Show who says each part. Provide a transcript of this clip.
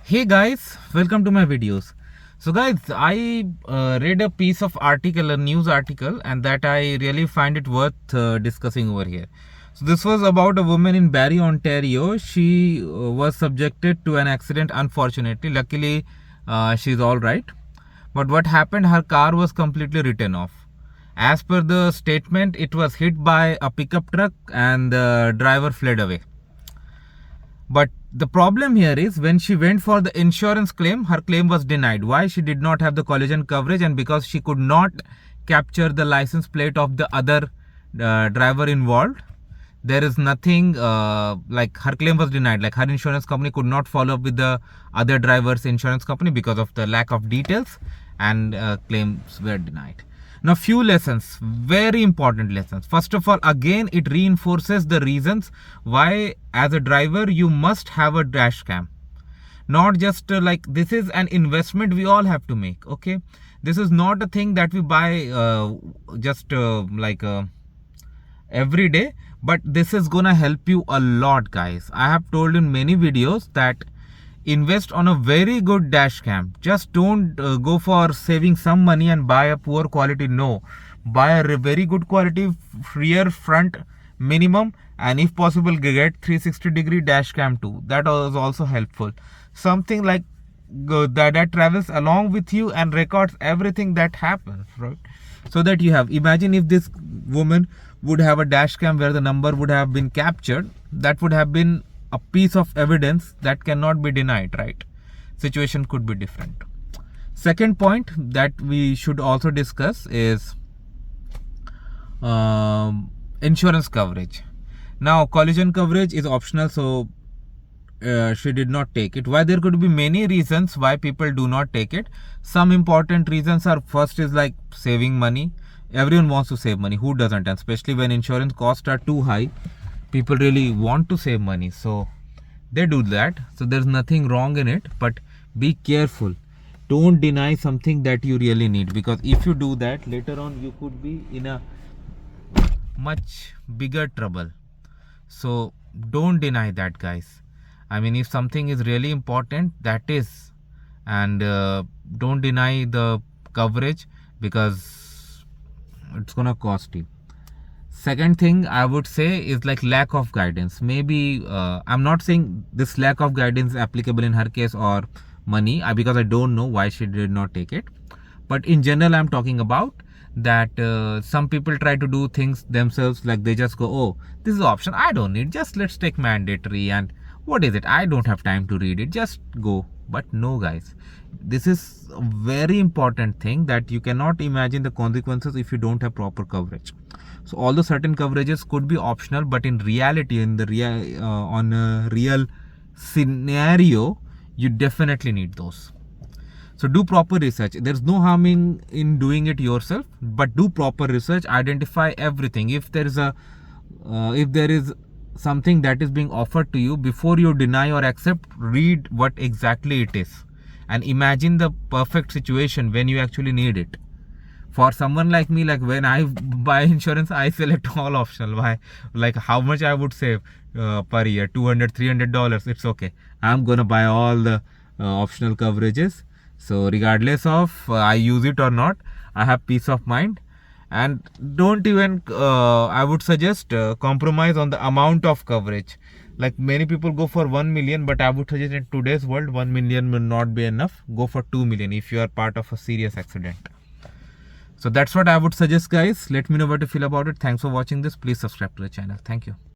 Speaker 1: Hey guys, welcome to my videos. So guys, I read a piece of article, a news article, and that I really find it worth discussing over here. So this was about a woman in Barrie, Ontario. She was subjected to an accident, unfortunately. Luckily, she's all right. But what happened, her car was completely written off. As per the statement, it was hit by a pickup truck and the driver fled away. But the problem here is when she went for the insurance claim, her claim was denied. Why? She did not have the collision coverage, and because she could not capture the license plate of the other driver involved, there is nothing like her claim was denied. Like her insurance company could not follow up with the other driver's insurance company because of the lack of details, and claims were denied. Now, few lessons, very important lessons. First of all, again, it reinforces the reasons why as a driver you must have a dash cam. Not just like this is an investment we all have to make. Okay, this is not a thing that we buy just every day, but this is gonna help you a lot, guys. I have told in many videos that invest on a very good dash cam. Just don't go for saving some money and buy a poor quality. No, buy a very good quality rear front minimum, and if possible get 360-degree dash cam too. That is also helpful. Something like that travels along with you and records everything that happens, right? So that you have, imagine if this woman would have a dash cam where the number would have been captured, that would have been a piece of evidence that cannot be denied, right? Situation could be different. Second point that we should also discuss is insurance coverage. Now, collision coverage is optional, so she did not take it. Why? There could be many reasons why people do not take it. Some important reasons are, first is like saving money. Everyone wants to save money. Who doesn't? And especially when insurance costs are too high, people really want to save money, so they do that. So there's nothing wrong in it, but be careful. Don't deny something that you really need, because if you do that, later on you could be in a much bigger trouble. So don't deny that, guys. I mean, if something is really important, that is, and don't deny the coverage, because it's gonna cost you. Second thing I would say is like lack of guidance. Maybe I'm not saying this lack of guidance is applicable in her case or money, because I don't know why she did not take it. But in general, I'm talking about that some people try to do things themselves, like they just go, oh, this is option, I don't need, just let's take mandatory, and what is it, I don't have time to read it, just go. But no, guys, this is a very important thing, that you cannot imagine the consequences if you don't have proper coverage. So although certain coverages could be optional, but in reality, in the real on a real scenario, you definitely need those. So do proper research. There's no harm in doing it yourself, but do proper research. Identify everything. If there is something that is being offered to you, before you deny or accept, read what exactly it is, and imagine the perfect situation when you actually need it. For someone like me, like when I buy insurance, I select all optional. Why? Like how much I would save per year, $200-$300. It's okay. I'm gonna buy all the optional coverages. So regardless of I use it or not, I have peace of mind. And don't even I would suggest compromise on the amount of coverage. Like many people go for 1 million, but I would suggest in today's world 1 million will not be enough. Go for 2 million if you are part of a serious accident. So that's what I would suggest, guys. Let me know what you feel about it. Thanks for watching this. Please subscribe to the channel. Thank you.